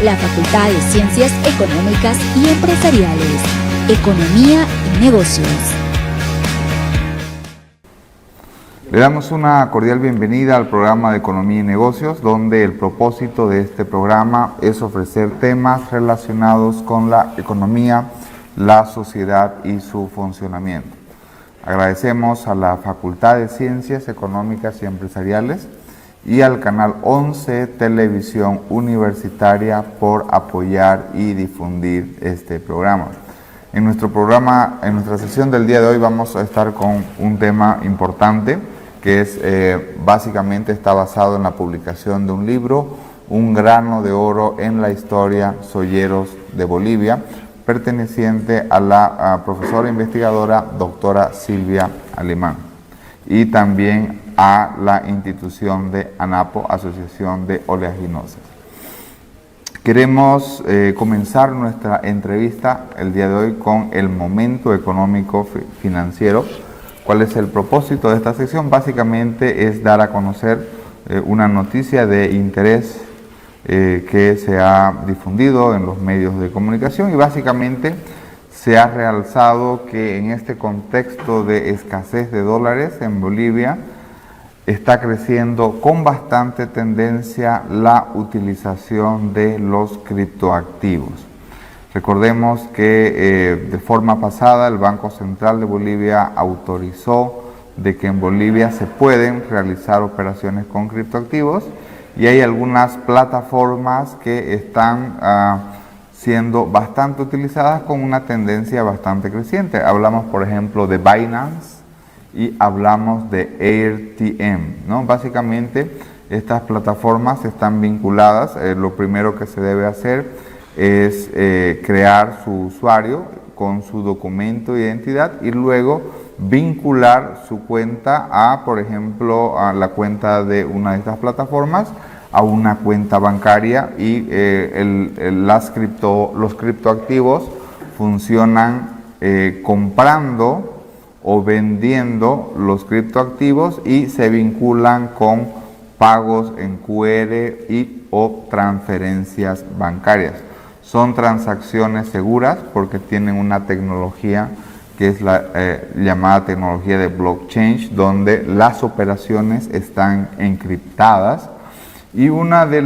La Facultad de Ciencias Económicas y Empresariales, Economía y Negocios. Le damos una cordial bienvenida al programa de Economía y Negocios, donde el propósito de este programa es ofrecer temas relacionados con la economía, la sociedad y su funcionamiento. Agradecemos a la Facultad de Ciencias Económicas y Empresariales y al Canal 11 Televisión Universitaria por apoyar y difundir este programa. En nuestro programa, en nuestra sesión del día de hoy, vamos a estar con un tema importante que es básicamente está basado en la publicación de un libro, Un grano de oro en la historia Solleros de Bolivia, perteneciente a la profesora investigadora doctora Silvia Alemán, y también a la institución de ANAPO, Asociación de Oleaginosas. Queremos comenzar nuestra entrevista el día de hoy con el momento económico financiero. ¿Cuál es el propósito de esta sección? Básicamente es dar a conocer una noticia de interés que se ha difundido en los medios de comunicación, y básicamente se ha realzado que en este contexto de escasez de dólares en Bolivia está creciendo con bastante tendencia la utilización de los criptoactivos. Recordemos que de forma pasada el Banco Central de Bolivia autorizó de que en Bolivia se pueden realizar operaciones con criptoactivos, y hay algunas plataformas que están siendo bastante utilizadas con una tendencia bastante creciente. Hablamos, por ejemplo, de Binance y hablamos de AirTM, ¿no? Básicamente estas plataformas están vinculadas. Lo primero que se debe hacer es crear su usuario con su documento de identidad y luego vincular su cuenta a, por ejemplo, a la cuenta de una de estas plataformas, a una cuenta bancaria, y los criptoactivos funcionan comprando o vendiendo los criptoactivos y se vinculan con pagos en QR o transferencias bancarias. Son transacciones seguras porque tienen una tecnología que es la llamada tecnología de blockchain, donde las operaciones están encriptadas, y una de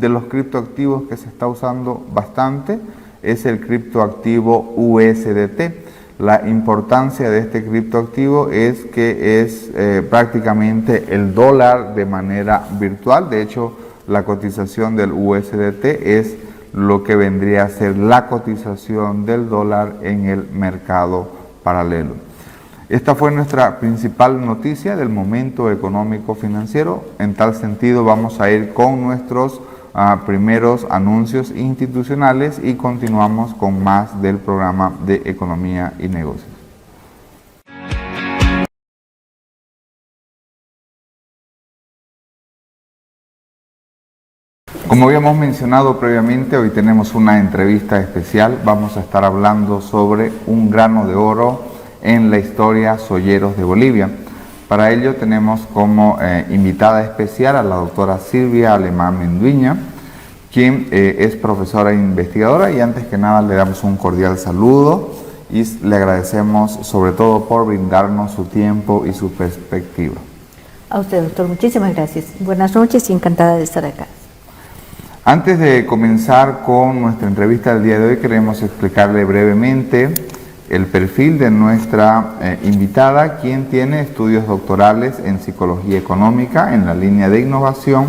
los criptoactivos que se está usando bastante es el criptoactivo USDT. La importancia de este criptoactivo es que es prácticamente el dólar de manera virtual. De hecho, la cotización del USDT es lo que vendría a ser la cotización del dólar en el mercado paralelo. Esta fue nuestra principal noticia del momento económico financiero. En tal sentido, vamos a ir con nuestros primeros anuncios institucionales y continuamos con más del programa de Economía y Negocios. Como habíamos mencionado previamente, hoy tenemos una entrevista especial. Vamos a estar hablando sobre un grano de oro en la historia Solleros de Bolivia. Para ello tenemos como invitada especial a la doctora Silvia Alemán Menduiña, quien es profesora e investigadora, y antes que nada le damos un cordial saludo y le agradecemos sobre todo por brindarnos su tiempo y su perspectiva. A usted, doctor, muchísimas gracias. Buenas noches y encantada de estar acá. Antes de comenzar con nuestra entrevista del día de hoy, queremos explicarle brevemente el perfil de nuestra invitada, quien tiene estudios doctorales en Psicología Económica en la línea de innovación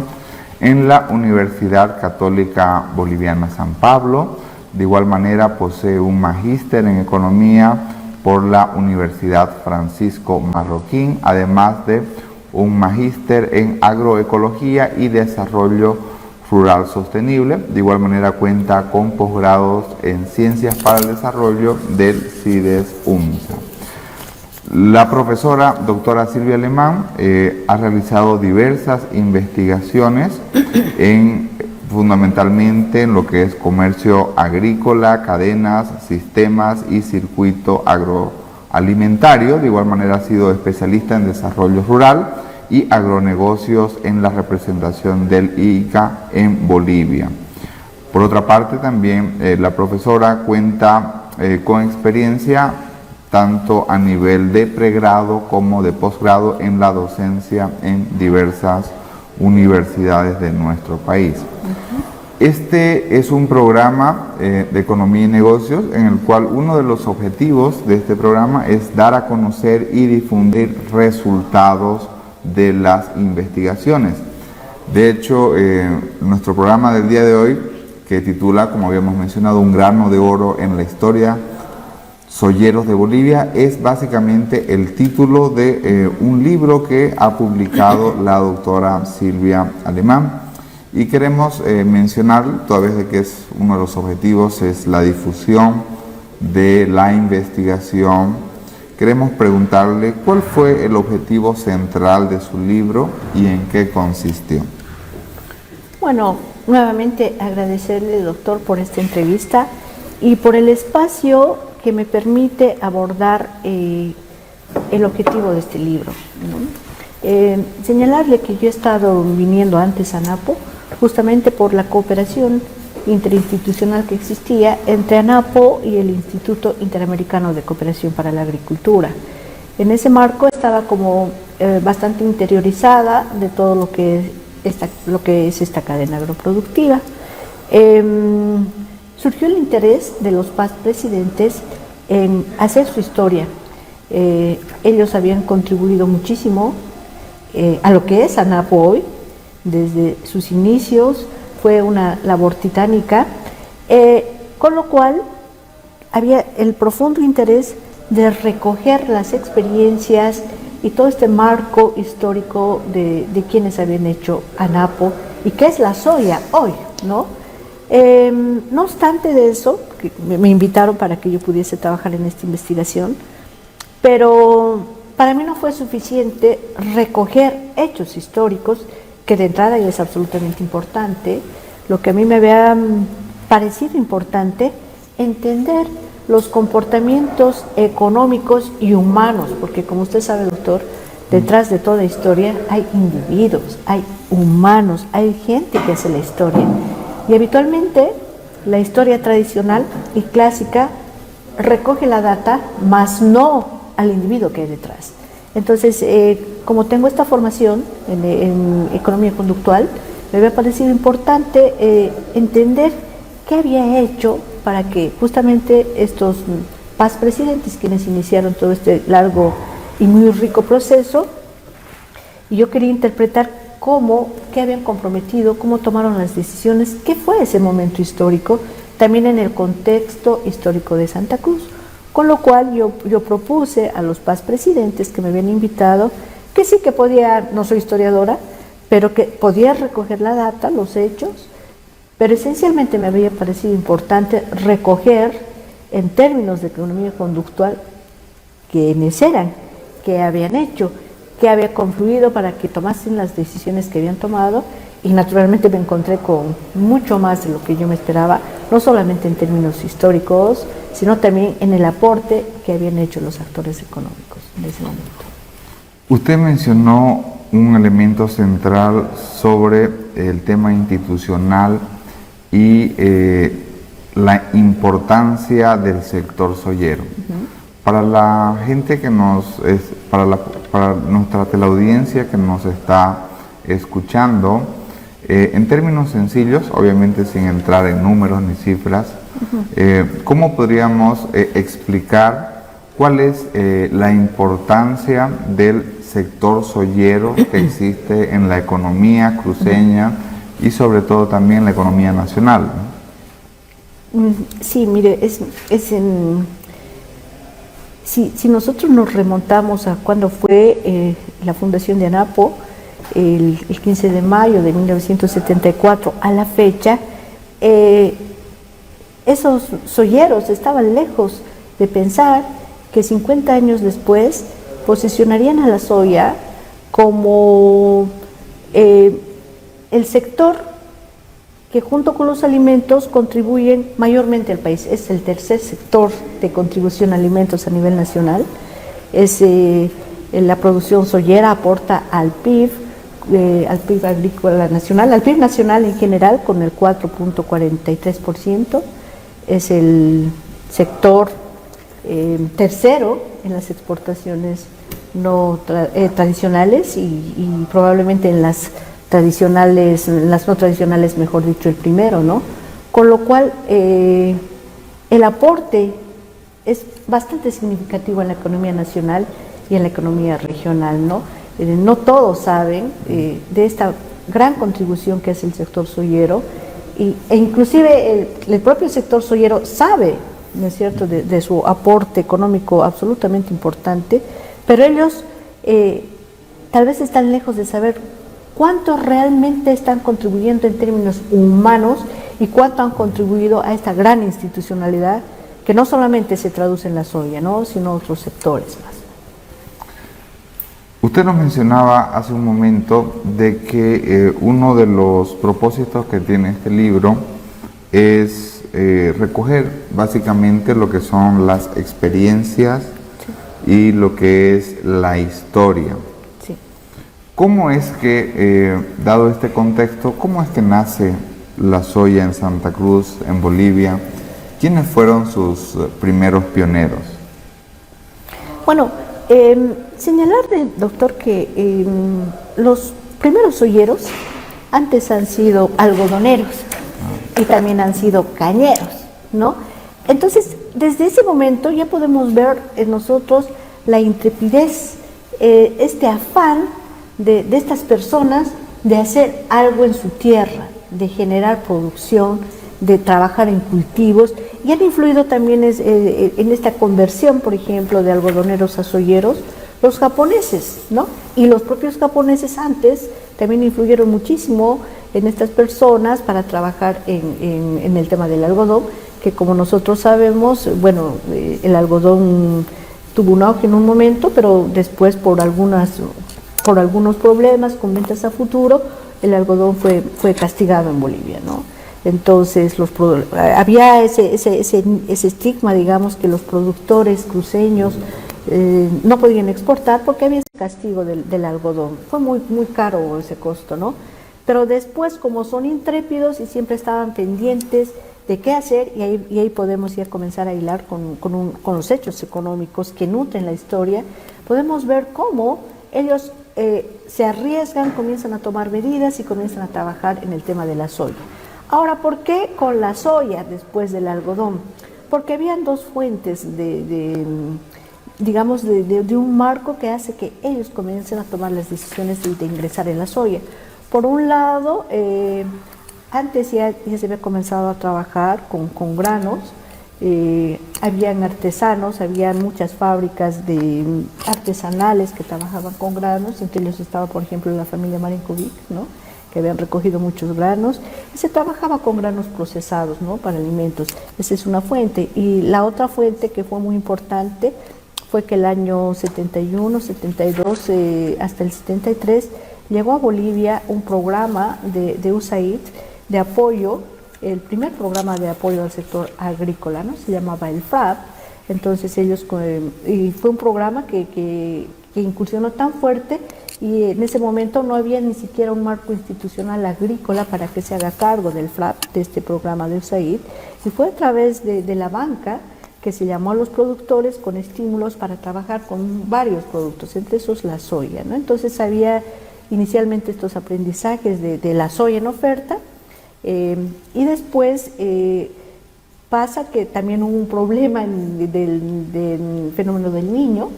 en la Universidad Católica Boliviana San Pablo. De igual manera posee un magíster en Economía por la Universidad Francisco Marroquín, además de un magíster en Agroecología y Desarrollo Rural Sostenible. De igual manera cuenta con posgrados en Ciencias para el Desarrollo del CIDES-UNSA. La profesora doctora Silvia Alemán ha realizado diversas investigaciones fundamentalmente en lo que es comercio agrícola, cadenas, sistemas y circuito agroalimentario. De igual manera ha sido especialista en desarrollo rural y agronegocios en la representación del ICA en Bolivia. Por otra parte, también la profesora cuenta con experiencia tanto a nivel de pregrado como de posgrado en la docencia en diversas universidades de nuestro país. Este es un programa de economía y negocios en el cual uno de los objetivos de este programa es dar a conocer y difundir resultados de las investigaciones. De hecho, nuestro programa del día de hoy, que titula, como habíamos mencionado, Un grano de oro en la historia Soyeros de Bolivia, es básicamente el título de un libro que ha publicado la doctora Silvia Alemán, y queremos mencionar, toda vez de que es uno de los objetivos es la difusión de la investigación. Queremos preguntarle cuál fue el objetivo central de su libro y en qué consistió. Bueno, nuevamente agradecerle, doctor, por esta entrevista y por el espacio que me permite abordar el objetivo de este libro, ¿no? Señalarle que yo he estado viniendo antes a ANAPO justamente por la cooperación interinstitucional que existía entre ANAPO y el Instituto Interamericano de Cooperación para la Agricultura. En ese marco estaba como bastante interiorizada de todo lo que es esta cadena agroproductiva. Surgió el interés de los PAS presidentes en hacer su historia. Ellos habían contribuido muchísimo a lo que es ANAPO hoy, desde sus inicios. Fue una labor titánica, con lo cual había el profundo interés de recoger las experiencias y todo este marco histórico de quienes habían hecho ANAPO y qué es la soya hoy, ¿no? No obstante de eso, que me invitaron para que yo pudiese trabajar en esta investigación, pero para mí no fue suficiente recoger hechos históricos, que de entrada ya es absolutamente importante. Lo que a mí me había parecido importante, entender los comportamientos económicos y humanos, porque como usted sabe, doctor, detrás de toda historia hay individuos, hay humanos, hay gente que hace la historia. Y habitualmente la historia tradicional y clásica recoge la data, mas no al individuo que hay detrás. Entonces, como tengo esta formación en economía conductual, me había parecido importante entender qué había hecho para que justamente estos PAS presidentes, quienes iniciaron todo este largo y muy rico proceso, y yo quería interpretar qué habían comprometido, cómo tomaron las decisiones, qué fue ese momento histórico, también en el contexto histórico de Santa Cruz. Con lo cual yo propuse a los PAS presidentes que me habían invitado, que sí que podía, no soy historiadora, pero que podía recoger la data, los hechos, pero esencialmente me había parecido importante recoger en términos de economía conductual quiénes eran, qué habían hecho, qué había confluido para que tomasen las decisiones que habían tomado, y naturalmente me encontré con mucho más de lo que yo me esperaba, no solamente en términos históricos, sino también en el aporte que habían hecho los actores económicos en ese momento. Usted mencionó un elemento central sobre el tema institucional y la importancia del sector soyero. Para la gente que para nuestra teleaudiencia que nos está escuchando, en términos sencillos, obviamente sin entrar en números ni cifras, ¿cómo podríamos explicar cuál es la importancia del sector soyero que existe en la economía cruceña y sobre todo también en la economía nacional? Sí, mire, si nosotros nos remontamos a cuando fue la fundación de ANAPO, el 15 de mayo de 1974 a la fecha, esos soyeros estaban lejos de pensar que 50 años después posicionarían a la soya como el sector que junto con los alimentos contribuyen mayormente al país. Es el tercer sector de contribución a alimentos a nivel nacional. Es La producción soyera aporta al PIB agrícola nacional, al PIB nacional en general con el 4.43%. Es el sector tercero en las exportaciones tradicionales y probablemente en las tradicionales, las no tradicionales, mejor dicho, el primero, ¿no? Con lo cual el aporte es bastante significativo en la economía nacional y en la economía regional, ¿no? No todos saben de esta gran contribución que hace el sector soyero e inclusive el propio sector soyero sabe, ¿no es cierto?, de su aporte económico absolutamente importante, pero ellos tal vez están lejos de saber cuánto realmente están contribuyendo en términos humanos y cuánto han contribuido a esta gran institucionalidad que no solamente se traduce en la soya, ¿no?, sino otros sectores más. Usted nos mencionaba hace un momento de que uno de los propósitos que tiene este libro es recoger básicamente lo que son las experiencias y lo que es la historia. Sí. ¿Cómo es que, dado este contexto, cómo es que nace la soya en Santa Cruz, en Bolivia? ¿Quiénes fueron sus primeros pioneros? Bueno, señalar, doctor, que los primeros soyeros antes han sido algodoneros y también han sido cañeros, ¿no? Entonces, desde ese momento ya podemos ver en nosotros la intrepidez, este afán de estas personas de hacer algo en su tierra, de generar producción, de trabajar en cultivos, y han influido también en esta conversión, por ejemplo, de algodoneros a soyeros, los japoneses, ¿no? Y los propios japoneses antes también influyeron muchísimo en estas personas para trabajar en el tema del algodón, que como nosotros sabemos, bueno, el algodón tuvo un auge en un momento, pero después por algunos problemas con ventas a futuro, el algodón fue castigado en Bolivia, ¿no? Entonces había ese estigma, digamos, que los productores cruceños no podían exportar porque había ese castigo del algodón. Fue muy, muy caro ese costo, ¿no? Pero después, como son intrépidos y siempre estaban pendientes de qué hacer, y ahí podemos ya comenzar a hilar con los hechos económicos que nutren la historia, podemos ver cómo ellos se arriesgan, comienzan a tomar medidas y comienzan a trabajar en el tema de la soya. Ahora, ¿por qué con la soya después del algodón? Porque habían dos fuentes digamos, de un marco que hace que ellos comiencen a tomar las decisiones de ingresar en la soya. Por un lado, antes ya se había comenzado a trabajar con granos, habían artesanos, habían muchas fábricas artesanales que trabajaban con granos, entre ellos estaba, por ejemplo, la familia Marinkovic, ¿no?, que habían recogido muchos granos, y se trabajaba con granos procesados, ¿no?, para alimentos. Esa es una fuente. Y la otra fuente que fue muy importante fue que el año 71, 72, hasta el 73, llegó a Bolivia un programa de USAID de apoyo, el primer programa de apoyo al sector agrícola, ¿no?, se llamaba el FRAP. Entonces y fue un programa que incursionó tan fuerte, y en ese momento no había ni siquiera un marco institucional agrícola para que se haga cargo del FRAP, de este programa de USAID, y fue a través de la banca que se llamó a los productores con estímulos para trabajar con varios productos, entre esos la soya, ¿no? Entonces había inicialmente estos aprendizajes de la soya en oferta, y después pasa que también hubo un problema del fenómeno del niño,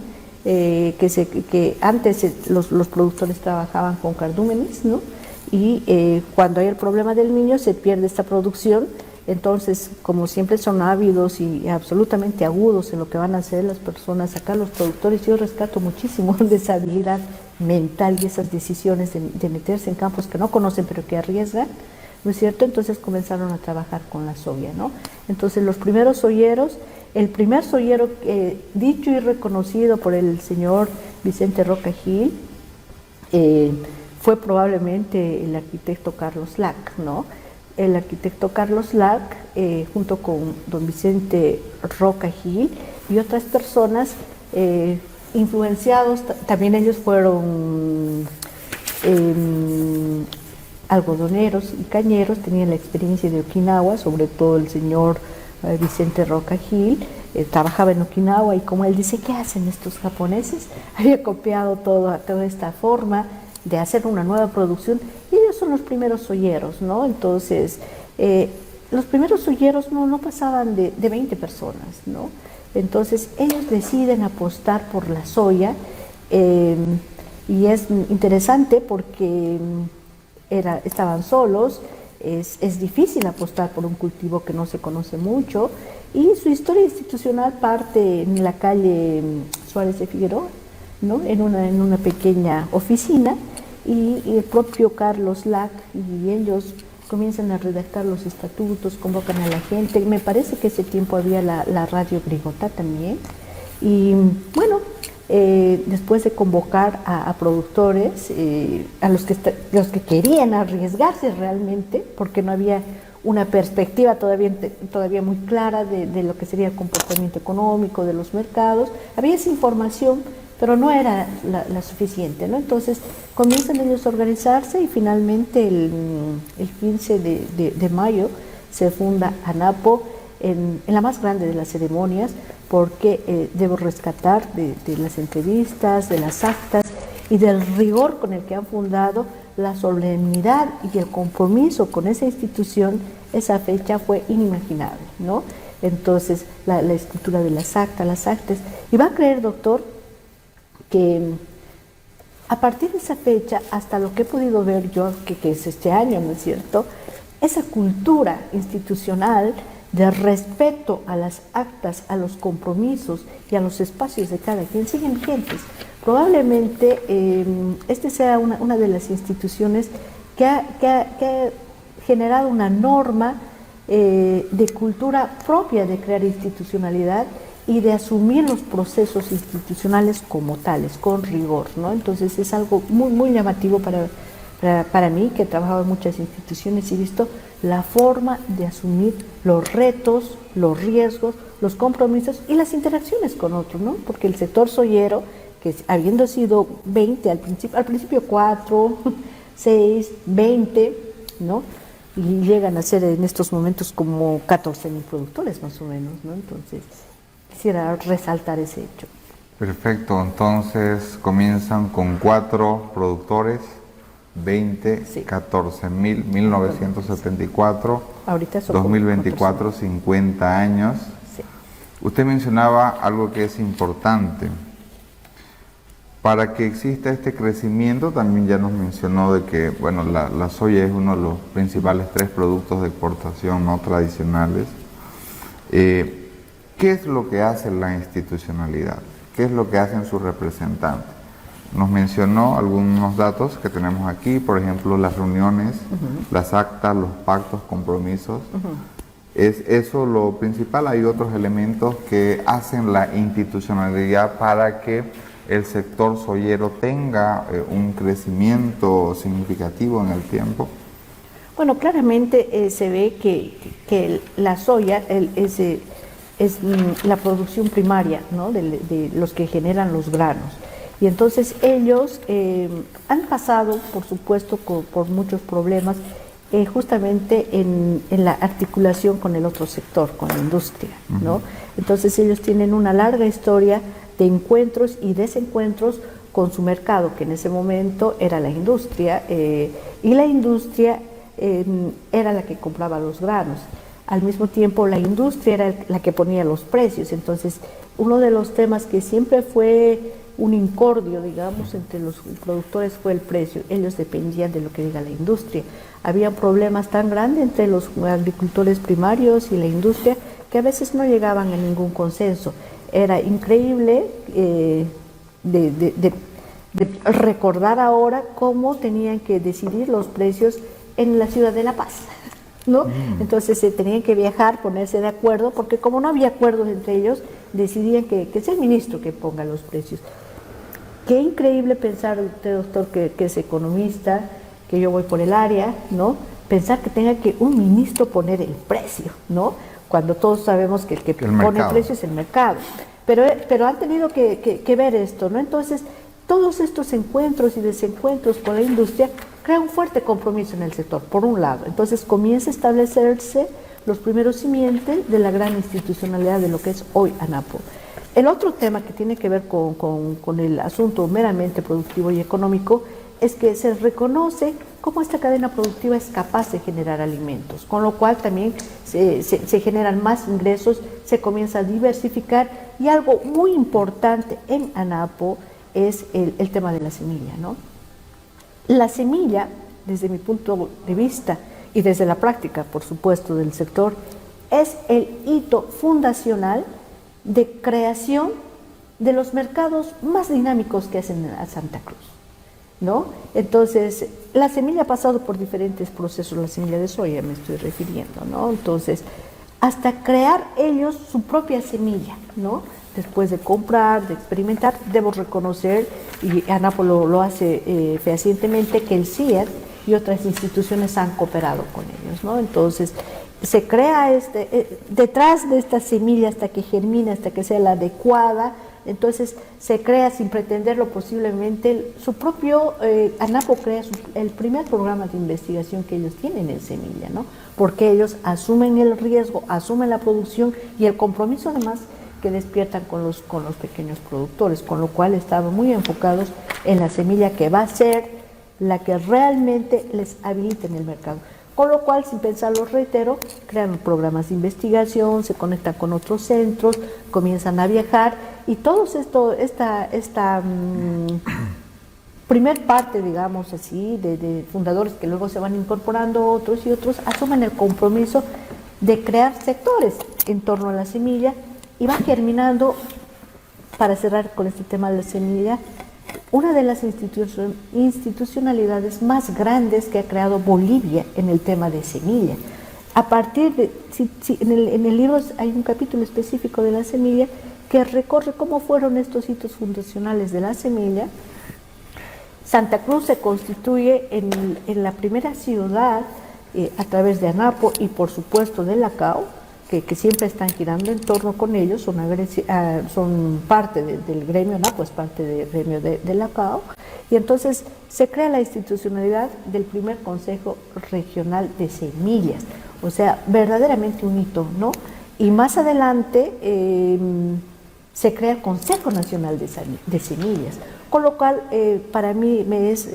que antes los productores trabajaban con cardúmenes, ¿no?, y cuando hay el problema del niño se pierde esta producción. Entonces, como siempre son ávidos y absolutamente agudos en lo que van a hacer las personas, acá los productores, yo rescato muchísimo de esa habilidad mental y esas decisiones de meterse en campos que no conocen pero que arriesgan, ¿no es cierto? Entonces comenzaron a trabajar con la soya, ¿no? Entonces los primeros soyeros, el primer soyero dicho y reconocido por el señor Vicente Roca Gil, fue probablemente el arquitecto Carlos Lac, ¿no? El arquitecto Carlos Lac, junto con don Vicente Roca Gil y otras personas, influenciados, también ellos fueron algodoneros y cañeros, tenían la experiencia de Okinawa, sobre todo el señor Vicente Roca Gil, trabajaba en Okinawa y como él dice, ¿qué hacen estos japoneses? Había copiado toda esta forma de hacer una nueva producción y ellos son los primeros olleros, ¿no? Entonces, los primeros olleros no pasaban de 20 personas, ¿no? Entonces, ellos deciden apostar por la soya y es interesante porque estaban solos, es difícil apostar por un cultivo que no se conoce mucho y su historia institucional parte en la calle Suárez de Figueroa, ¿no? en una pequeña oficina y el propio Carlos Lac y ellos comienzan a redactar los estatutos, convocan a la gente. Me parece que ese tiempo había la radio Grigotá también. Y bueno, después de convocar a productores, a los que querían arriesgarse realmente, porque no había una perspectiva todavía muy clara de lo que sería el comportamiento económico de los mercados, había esa información, pero no era la suficiente, ¿no? Entonces comienzan ellos a organizarse y finalmente el 15 de mayo se funda ANAPO en la más grande de las ceremonias, porque debo rescatar de las entrevistas, de las actas y del rigor con el que han fundado, la solemnidad y el compromiso con esa institución. Esa fecha fue inimaginable, ¿no? Entonces la escritura de las actas, y va a creer, doctor, que a partir de esa fecha, hasta lo que he podido ver yo, que es este año, ¿no es cierto?, esa cultura institucional de respeto a las actas, a los compromisos y a los espacios de cada quien siguen vigentes. Probablemente este sea una de las instituciones que ha generado una norma de cultura propia de crear institucionalidad y de asumir los procesos institucionales como tales, con rigor, ¿no? Entonces es algo muy, muy llamativo para mí, que he trabajado en muchas instituciones y he visto la forma de asumir los retos, los riesgos, los compromisos y las interacciones con otros, ¿no? Porque el sector soyero, que habiendo sido 20 al principio 4, 6, 20, ¿no? Y llegan a ser en estos momentos como 14.000 productores más o menos, ¿no? Entonces quisiera resaltar ese hecho. Perfecto, entonces comienzan con 4 productores, 20, sí. 14.000, 1974, ahorita son 2024, 50 años. Sí. Usted mencionaba algo que es importante. Para que exista este crecimiento, también ya nos mencionó de que, bueno, la soya es uno de los principales 3 productos de exportación no tradicionales. ¿Qué es lo que hace la institucionalidad? ¿Qué es lo que hacen sus representantes? Nos mencionó algunos datos que tenemos aquí, por ejemplo, las reuniones, las actas, los pactos, compromisos. ¿Es eso lo principal? ¿Hay otros elementos que hacen la institucionalidad para que el sector soyero tenga un crecimiento significativo en el tiempo? Bueno, claramente se ve que la soya es la producción primaria, ¿no?, de los que generan los granos. Y entonces ellos han pasado, por supuesto, por muchos problemas, justamente en la articulación con el otro sector, con la industria, ¿no? Entonces ellos tienen una larga historia de encuentros y desencuentros con su mercado, que en ese momento era la industria, y la industria era la que compraba los granos. Al mismo tiempo, la industria era la que ponía los precios. Entonces, uno de los temas que siempre fue un incordio, digamos, entre los productores fue el precio. Ellos dependían de lo que diga la industria. Había problemas tan grandes entre los agricultores primarios y la industria que a veces no llegaban a ningún consenso. Era increíble de recordar ahora cómo tenían que decidir los precios en la ciudad de La Paz, ¿no? Entonces se tenían que viajar, ponerse de acuerdo, porque como no había acuerdos entre ellos, decidían que es el ministro que ponga los precios. Qué increíble pensar usted, doctor, que es economista, que yo voy por el área, ¿no? Pensar que tenga que un ministro poner el precio, ¿no? Cuando todos sabemos que el que pone el precio es el mercado. pero han tenido que ver esto, ¿no? Entonces, todos estos encuentros y desencuentros con la industria crean un fuerte compromiso en el sector, por un lado. Entonces comienza a establecerse los primeros simientes de la gran institucionalidad de lo que es hoy ANAPO. El otro tema que tiene que ver con el asunto meramente productivo y económico es que se reconoce cómo esta cadena productiva es capaz de generar alimentos, con lo cual también se generan más ingresos, se comienza a diversificar, y algo muy importante en ANAPO es el tema de la semilla, ¿no? La semilla, desde mi punto de vista y desde la práctica, por supuesto, del sector, es el hito fundacional de creación de los mercados más dinámicos que hacen a Santa Cruz, ¿no? Entonces, la semilla ha pasado por diferentes procesos, la semilla de soya me estoy refiriendo, ¿no? Entonces, hasta crear ellos su propia semilla, ¿no? Después de comprar, de experimentar, debo reconocer, y ANAPO lo hace fehacientemente, que el CIED y otras instituciones han cooperado con ellos, ¿no? Entonces, se crea detrás de esta semilla hasta que germine, hasta que sea la adecuada. Entonces se crea, sin pretenderlo posiblemente, su propio, ANAPO crea el primer programa de investigación que ellos tienen en semilla, ¿no? Porque ellos asumen el riesgo, asumen la producción y el compromiso además que despiertan con los pequeños productores, con lo cual estaban muy enfocados en la semilla que va a ser la que realmente les habilite en el mercado. Con lo cual, sin pensarlo, reitero, crean programas de investigación, se conectan con otros centros, comienzan a viajar, y todo esto, esta primer parte, digamos así, de fundadores que luego se van incorporando otros y otros, asumen el compromiso de crear sectores en torno a la semilla y van germinando. Para cerrar con este tema de la semilla, una de las institucionalidades más grandes que ha creado Bolivia en el tema de semilla. A partir de, en el libro hay un capítulo específico de la semilla que recorre cómo fueron estos hitos fundacionales de la semilla. Santa Cruz se constituye en la primera ciudad a través de ANAPO y por supuesto de la CAO, que siempre están girando en torno con ellos, son parte del gremio, ANAPO es parte del gremio de la CAO, y entonces se crea la institucionalidad del primer Consejo Regional de Semillas, o sea, verdaderamente un hito, ¿no? Y más adelante se crea el Consejo Nacional de Semillas, con lo cual para mí me es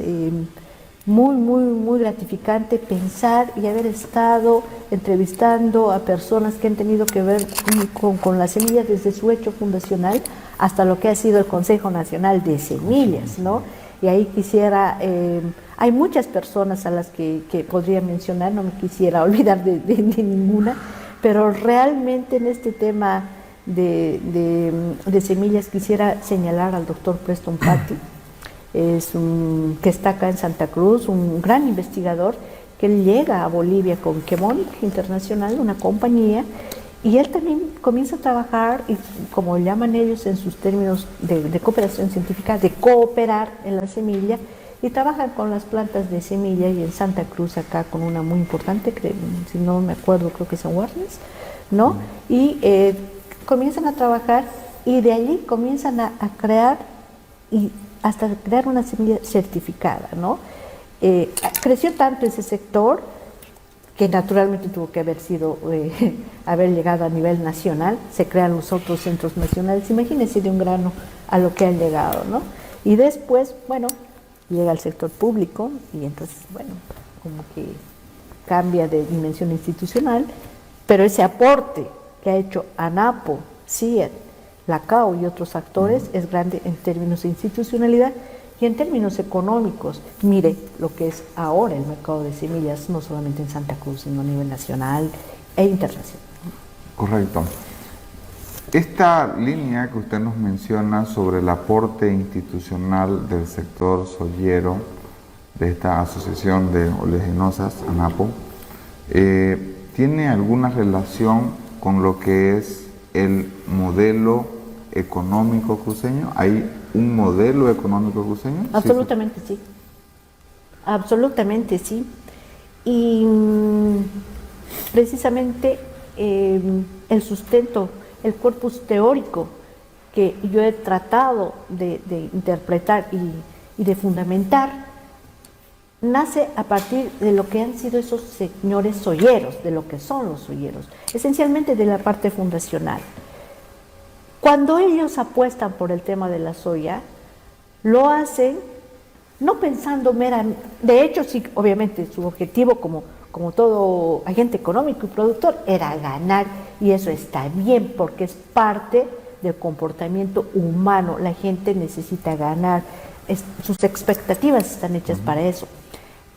muy gratificante pensar y haber estado entrevistando a personas que han tenido que ver con las semillas desde su hecho fundacional hasta lo que ha sido el Consejo Nacional de Semillas, ¿no? Y ahí quisiera, hay muchas personas a las que podría mencionar, no me quisiera olvidar de ninguna, pero realmente en este tema de semillas quisiera señalar al doctor Preston Patti, que está acá en Santa Cruz, un gran investigador, que él llega a Bolivia con Chemonic Internacional, una compañía, y él también comienza a trabajar, y como llaman ellos en sus términos de cooperación científica, de cooperar en la semilla, y trabajan con las plantas de semilla, y en Santa Cruz acá con una muy importante, si no me acuerdo, creo que es San Warnes, ¿no? Y comienzan a trabajar, y de allí comienzan a crear, y hasta crear una semilla certificada, ¿no? Creció tanto ese sector que naturalmente tuvo que haber llegado a nivel nacional. Se crean los otros centros nacionales. Imagínense de un grano a lo que han llegado, ¿no? Y después, bueno, llega al sector público y entonces, bueno, como que cambia de dimensión institucional, pero ese aporte que ha hecho ANAPO, CIED, la CAO y otros actores es grande en términos de institucionalidad y en términos económicos. Mire lo que es ahora el mercado de semillas, no solamente en Santa Cruz, sino a nivel nacional e internacional. Correcto. Esta línea que usted nos menciona sobre el aporte institucional del sector soyero, de esta asociación de oleaginosas, ANAPO, ¿tiene alguna relación con lo que es el modelo económico cruceño? ¿Hay un modelo económico cruceño? Absolutamente sí. Absolutamente sí. Y precisamente el sustento, el corpus teórico que yo he tratado de interpretar y de fundamentar, nace a partir de lo que han sido esos señores soyeros, de lo que son los soyeros, esencialmente de la parte fundacional. Cuando ellos apuestan por el tema de la soya, lo hacen no pensando meramente, de hecho sí, obviamente su objetivo como todo agente económico y productor era ganar, y eso está bien porque es parte del comportamiento humano. La gente necesita ganar, sus expectativas están hechas para eso.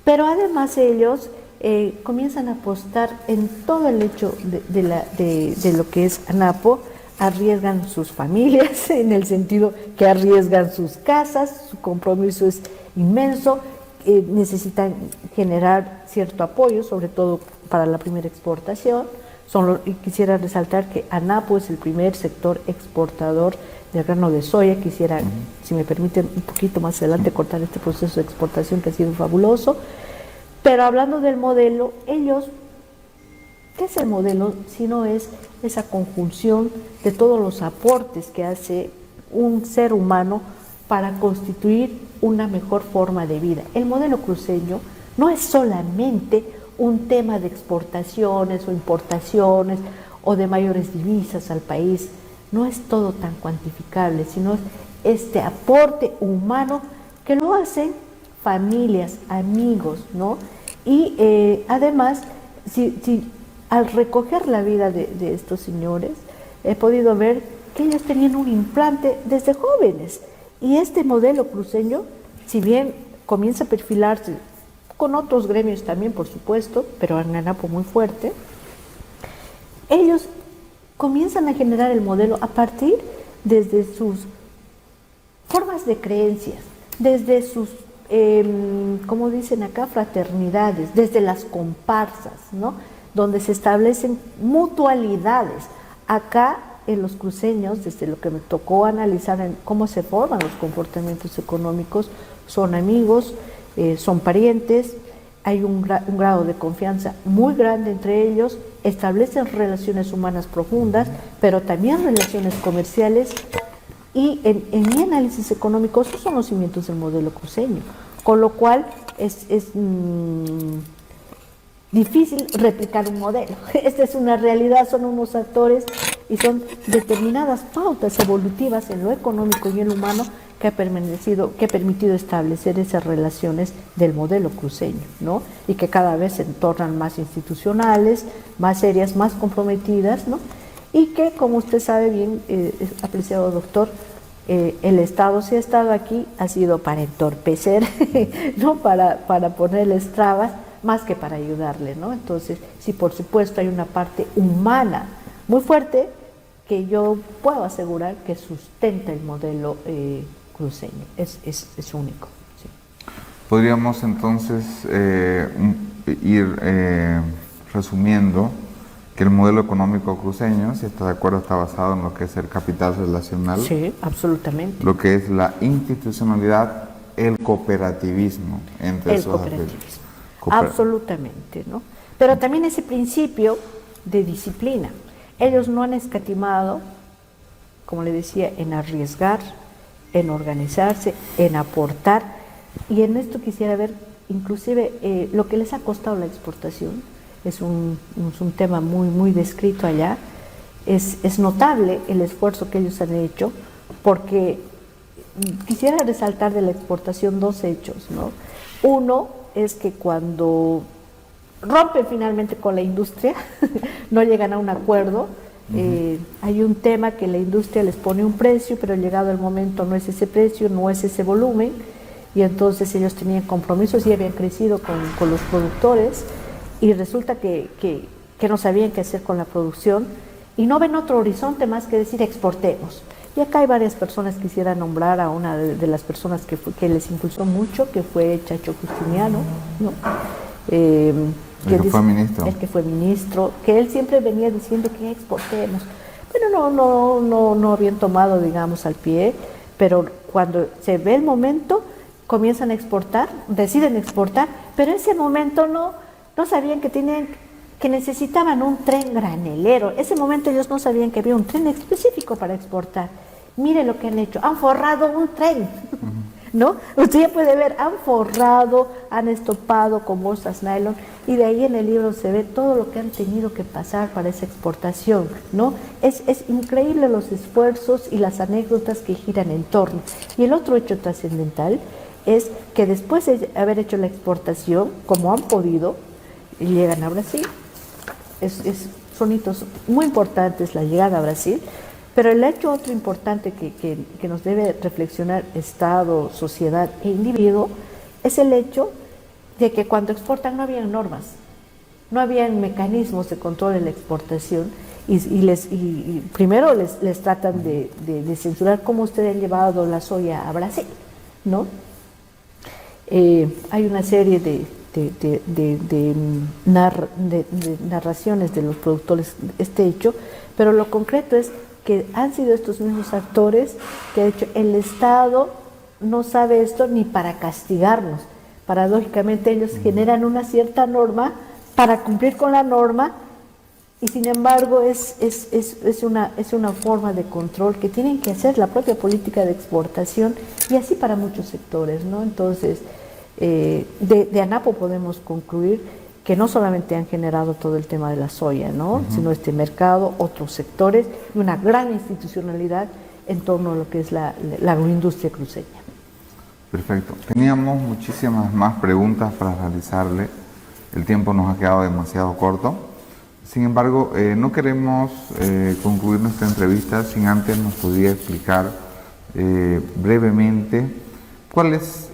Pero además ellos comienzan a apostar en todo el hecho de lo que es ANAPO, arriesgan sus familias, en el sentido que arriesgan sus casas, su compromiso es inmenso, necesitan generar cierto apoyo, sobre todo para la primera exportación. Y quisiera resaltar que ANAPO es el primer sector exportador del grano de soya. Quisiera, si me permiten, un poquito más adelante cortar este proceso de exportación que ha sido fabuloso. Pero hablando del modelo, ellos, ¿qué es el modelo? Si no es esa conjunción de todos los aportes que hace un ser humano para constituir una mejor forma de vida. El modelo cruceño no es solamente un tema de exportaciones o importaciones o de mayores divisas al país, no es todo tan cuantificable, sino es este aporte humano que lo hacen familias, amigos, ¿no? Y además, si al recoger la vida de estos señores, he podido ver que ellos tenían un implante desde jóvenes, y este modelo cruceño, si bien comienza a perfilarse con otros gremios también, por supuesto, pero en ANAPO muy fuerte, ellos comienzan a generar el modelo a partir desde sus formas de creencias, desde sus, como dicen acá, fraternidades, desde las comparsas, ¿no? Donde se establecen mutualidades. Acá en los cruceños, desde lo que me tocó analizar en cómo se forman los comportamientos económicos, son amigos, son parientes, hay un grado de confianza muy grande entre ellos, establecen relaciones humanas profundas, pero también relaciones comerciales, y en mi análisis económico esos son los cimientos del modelo cruceño, con lo cual es difícil replicar un modelo. Esta es una realidad, son unos actores y son determinadas pautas evolutivas en lo económico y en lo humano que ha permitido establecer esas relaciones del modelo cruceño, ¿no? Y que cada vez se tornan más institucionales, más serias, más comprometidas, ¿no? Y que, como usted sabe bien, apreciado doctor, el Estado, si ha estado aquí, ha sido para entorpecer, ¿no? Para ponerles trabas, más que para ayudarle, ¿no? Entonces, sí, por supuesto, hay una parte humana muy fuerte que yo puedo asegurar que sustenta el modelo cruceño, es único. Sí. Podríamos entonces ir resumiendo que el modelo económico cruceño, si está de acuerdo, está basado en lo que es el capital relacional. Sí, absolutamente. Lo que es la institucionalidad, el cooperativismo entre esos cooperativismo. Absolutamente, ¿no? Pero también ese principio de disciplina. Ellos no han escatimado, como le decía, en arriesgar, en organizarse, en aportar, y en esto quisiera ver inclusive lo que les ha costado la exportación. Es un tema muy descrito allá. Es notable el esfuerzo que ellos han hecho, porque quisiera resaltar de la exportación dos hechos, ¿no? Uno es que cuando rompen finalmente con la industria, no llegan a un acuerdo, hay un tema que la industria les pone un precio, pero llegado el momento no es ese precio, no es ese volumen, y entonces ellos tenían compromisos y habían crecido con los productores, y resulta que no sabían qué hacer con la producción, y no ven otro horizonte más que decir exportemos. Y acá hay varias personas, quisiera nombrar a una de las personas que les impulsó mucho, que fue Chacho Justiniano, ¿no? El que fue ministro, que él siempre venía diciendo que exportemos, pero no habían tomado, digamos, al pie, pero cuando se ve el momento, comienzan a exportar, deciden exportar, pero en ese momento no sabían que necesitaban un tren granelero. Ese momento ellos no sabían que había un tren específico para exportar, Mire lo que han hecho, han forrado un tren, ¿no? Usted ya puede ver, han forrado, han estopado con bolsas nylon, y de ahí en el libro se ve todo lo que han tenido que pasar para esa exportación, ¿no? Es increíble los esfuerzos y las anécdotas que giran en torno. Y el otro hecho trascendental es que después de haber hecho la exportación, como han podido, llegan a Brasil. Son hitos muy importantes la llegada a Brasil, pero el hecho otro importante que nos debe reflexionar Estado, sociedad e individuo es el hecho de que cuando exportan no habían normas, no habían mecanismos de control de la exportación y primero les tratan de censurar cómo ustedes han llevado la soya a Brasil, ¿no? Hay una serie de narraciones de los productores de este hecho, pero lo concreto es que han sido estos mismos actores que de hecho el Estado no sabe esto ni para castigarnos. Paradójicamente ellos generan una cierta norma para cumplir con la norma y sin embargo es una forma de control que tienen que hacer la propia política de exportación y así para muchos sectores, ¿no? Entonces, de ANAPO podemos concluir que no solamente han generado todo el tema de la soya, ¿no? Sino este mercado, otros sectores y una gran institucionalidad en torno a lo que es la agroindustria cruceña. Perfecto. Teníamos muchísimas más preguntas para realizarle. El tiempo nos ha quedado demasiado corto. Sin embargo, no queremos concluir nuestra entrevista sin antes nos podría explicar brevemente cuál es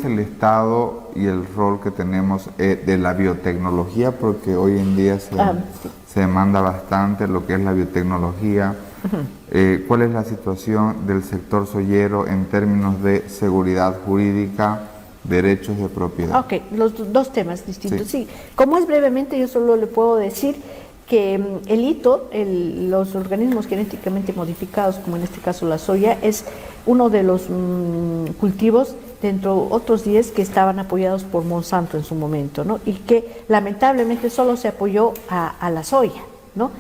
el estado y el rol que tenemos de la biotecnología, porque hoy en día se demanda bastante lo que es la biotecnología. ¿Cuál es la situación del sector soyero en términos de seguridad jurídica, derechos de propiedad? Ok, los dos temas distintos. Sí, como es brevemente, yo solo le puedo decir que el hito, los organismos genéticamente modificados, como en este caso la soya, es uno de los cultivos dentro otros 10 que estaban apoyados por Monsanto en su momento, ¿no? Y que lamentablemente solo se apoyó a la soya, ¿no?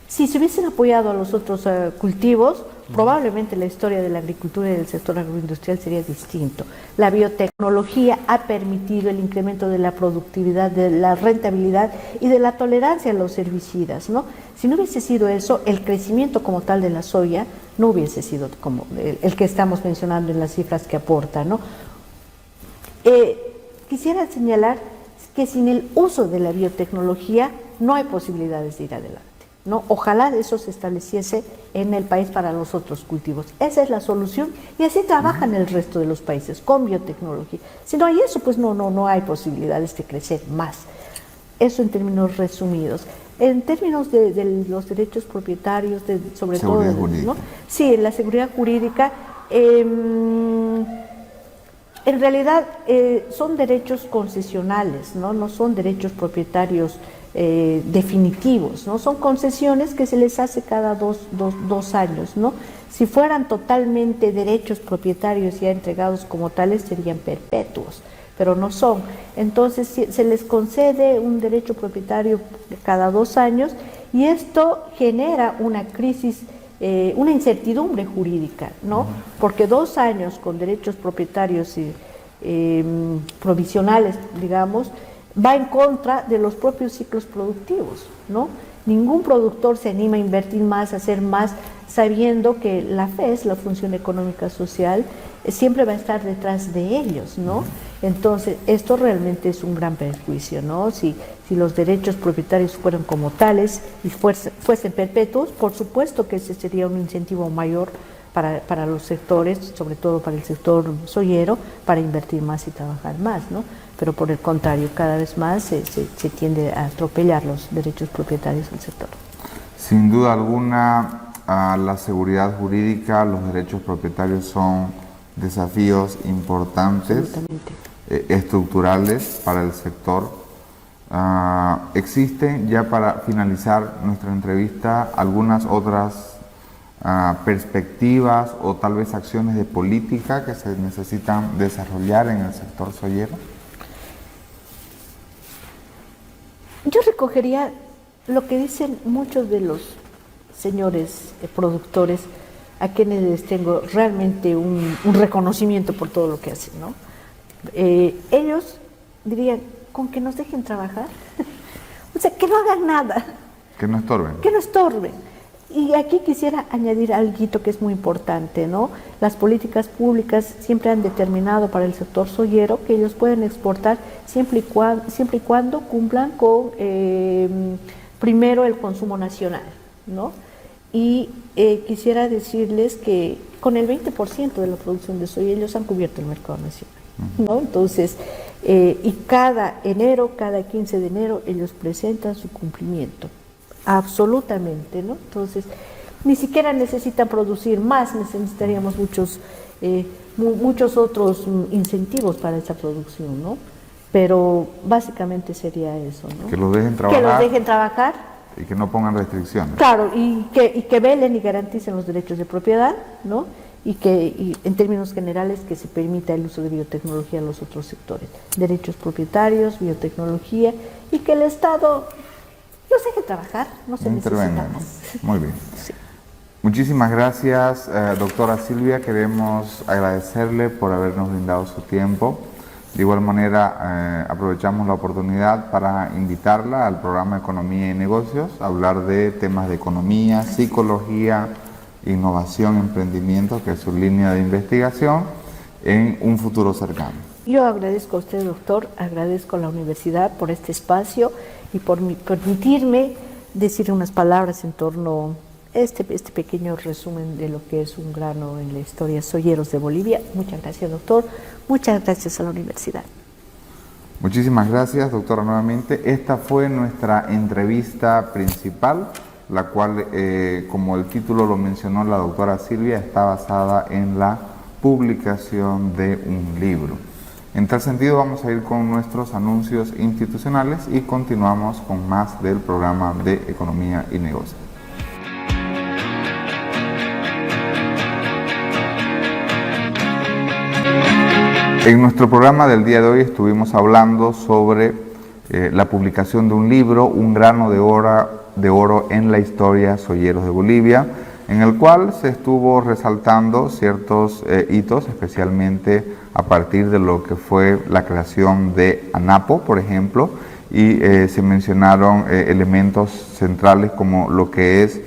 Si se hubiesen apoyado a los otros cultivos, probablemente la historia de la agricultura y del sector agroindustrial sería distinto. La biotecnología ha permitido el incremento de la productividad, de la rentabilidad y de la tolerancia a los herbicidas, ¿no? Si no hubiese sido eso, el crecimiento como tal de la soya no hubiese sido como el que estamos mencionando en las cifras que aporta, ¿no? Quisiera señalar que sin el uso de la biotecnología no hay posibilidades de ir adelante, ¿no? Ojalá eso se estableciese en el país para los otros cultivos. Esa es la solución y así trabajan el resto de los países, con biotecnología. Si no hay eso, pues no hay posibilidades de crecer más. Eso en términos resumidos. En términos de los derechos propietarios, sobre todo, ¿no? Sí, la seguridad jurídica, en realidad son derechos concesionales, no son derechos propietarios definitivos, ¿no? Son concesiones que se les hace cada dos años, ¿no? Si fueran totalmente derechos propietarios ya entregados como tales, serían perpetuos, pero no son. Entonces se les concede un derecho propietario cada 2 años y esto genera una crisis, una incertidumbre jurídica, ¿no? Porque 2 años con derechos propietarios provisionales, digamos, va en contra de los propios ciclos productivos, ¿no? Ningún productor se anima a invertir más, a hacer más, sabiendo que la FES, la función económica social, siempre va a estar detrás de ellos, ¿no? Entonces, esto realmente es un gran perjuicio, ¿no? Si los derechos propietarios fueran como tales y fuesen perpetuos, por supuesto que ese sería un incentivo mayor para los sectores, sobre todo para el sector soyero, para invertir más y trabajar más, ¿no? Pero por el contrario, cada vez más se tiende a atropellar los derechos propietarios del sector. Sin duda alguna, la seguridad jurídica, los derechos propietarios son desafíos importantes, estructurales para el sector. ¿Existen, ya para finalizar nuestra entrevista, algunas otras perspectivas o tal vez acciones de política que se necesitan desarrollar en el sector soyero? Yo recogería lo que dicen muchos de los señores productores a quienes les tengo realmente un reconocimiento por todo lo que hacen, ¿no? Ellos dirían, con que nos dejen trabajar, o sea, que no hagan nada. Que no estorben. Que no estorben. Y aquí quisiera añadir algo que es muy importante, ¿no? Las políticas públicas siempre han determinado para el sector soyero que ellos pueden exportar siempre y cuando cumplan con, primero, el consumo nacional, ¿no? Y quisiera decirles que con el 20% de la producción de soya ellos han cubierto el mercado nacional, ¿no? Entonces, y cada enero, cada 15 de enero, ellos presentan su cumplimiento. Absolutamente, ¿no? Entonces, ni siquiera necesitan producir más, necesitaríamos muchos otros incentivos para esa producción, ¿no? Pero básicamente sería eso, ¿no? Que los dejen trabajar. Que los dejen trabajar. Y que no pongan restricciones. Claro, y que velen y garanticen los derechos de propiedad, ¿no? Y en términos generales que se permita el uso de biotecnología en los otros sectores. Derechos propietarios, biotecnología, y que el Estado los deje trabajar, no se necesita más. Muy bien. Sí. Muchísimas gracias, doctora Silvia. Queremos agradecerle por habernos brindado su tiempo. De igual manera, aprovechamos la oportunidad para invitarla al programa Economía y Negocios, a hablar de temas de economía, psicología, innovación, emprendimiento, que es su línea de investigación, en un futuro cercano. Yo agradezco a usted, doctor, agradezco a la universidad por este espacio y por permitirme decir unas palabras en torno a este pequeño resumen de lo que es un grano en la historia Soyeros de Bolivia. Muchas gracias, doctor. Muchas gracias a la universidad. Muchísimas gracias, doctora, nuevamente. Esta fue nuestra entrevista principal, la cual, como el título lo mencionó la doctora Silvia, está basada en la publicación de un libro. En tal sentido, vamos a ir con nuestros anuncios institucionales y continuamos con más del programa de Economía y Negocios. En nuestro programa del día de hoy estuvimos hablando sobre la publicación de un libro, Un grano de oro en la historia Soyeros de Bolivia, en el cual se estuvo resaltando ciertos hitos, especialmente a partir de lo que fue la creación de ANAPO, por ejemplo, y se mencionaron elementos centrales como lo que es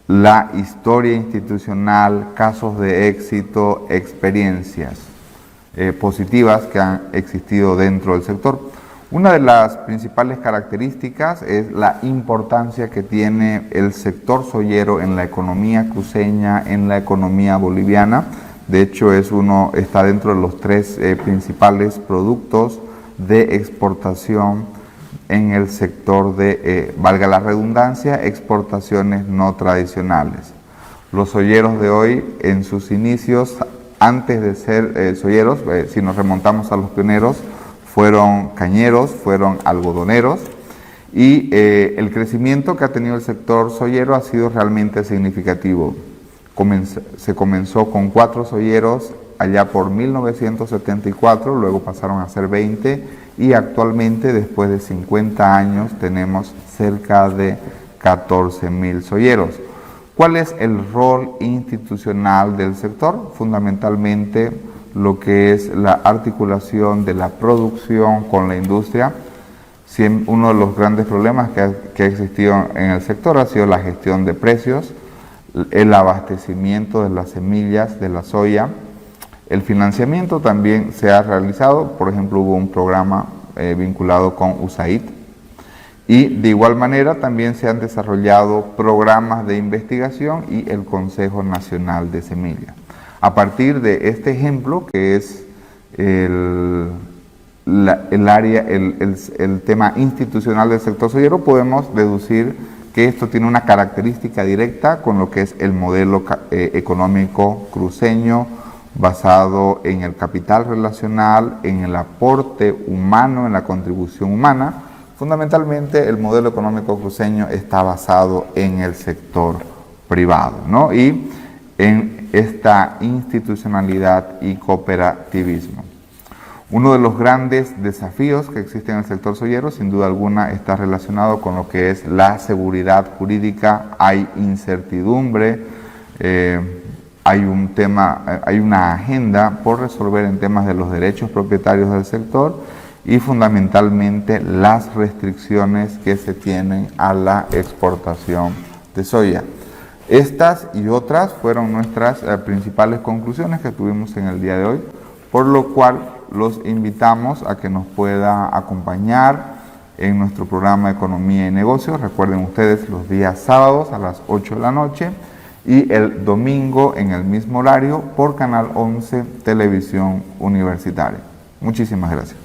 la historia institucional, casos de éxito, experiencias positivas que han existido dentro del sector. Una de las principales características es la importancia que tiene el sector soyero en la economía cruceña, en la economía boliviana. De hecho, está dentro de los tres principales productos de exportación en el sector de, valga la redundancia, exportaciones no tradicionales. Los soyeros de hoy, en sus inicios, antes de ser soyeros, si nos remontamos a los pioneros, fueron cañeros, fueron algodoneros, y el crecimiento que ha tenido el sector soyero ha sido realmente significativo. Se comenzó con 4 soyeros allá por 1974, luego pasaron a ser 20 y actualmente, después de 50 años, tenemos cerca de 14.000 soyeros. ¿Cuál es el rol institucional del sector? Fundamentalmente lo que es la articulación de la producción con la industria. Uno de los grandes problemas que ha existido en el sector ha sido la gestión de precios, el abastecimiento de las semillas de la soya. El financiamiento también se ha realizado, por ejemplo, hubo un programa vinculado con USAID, y de igual manera también se han desarrollado programas de investigación y el Consejo Nacional de Semillas. A partir de este ejemplo, que es el tema institucional del sector soyero, podemos deducir que esto tiene una característica directa con lo que es el modelo económico cruceño, basado en el capital relacional, en el aporte humano, en la contribución humana. Fundamentalmente, el modelo económico cruceño está basado en el sector privado, ¿no? Y en esta institucionalidad y cooperativismo. Uno de los grandes desafíos que existen en el sector soyero, sin duda alguna, está relacionado con lo que es la seguridad jurídica. Hay incertidumbre Hay una agenda por resolver en temas de los derechos propietarios del sector y fundamentalmente las restricciones que se tienen a la exportación de soya. Estas y otras fueron nuestras principales conclusiones que tuvimos en el día de hoy, por lo cual los invitamos a que nos pueda acompañar en nuestro programa Economía y Negocios. Recuerden ustedes, los días sábados a las 8 de la noche y el domingo en el mismo horario por Canal 11 Televisión Universitaria. Muchísimas gracias.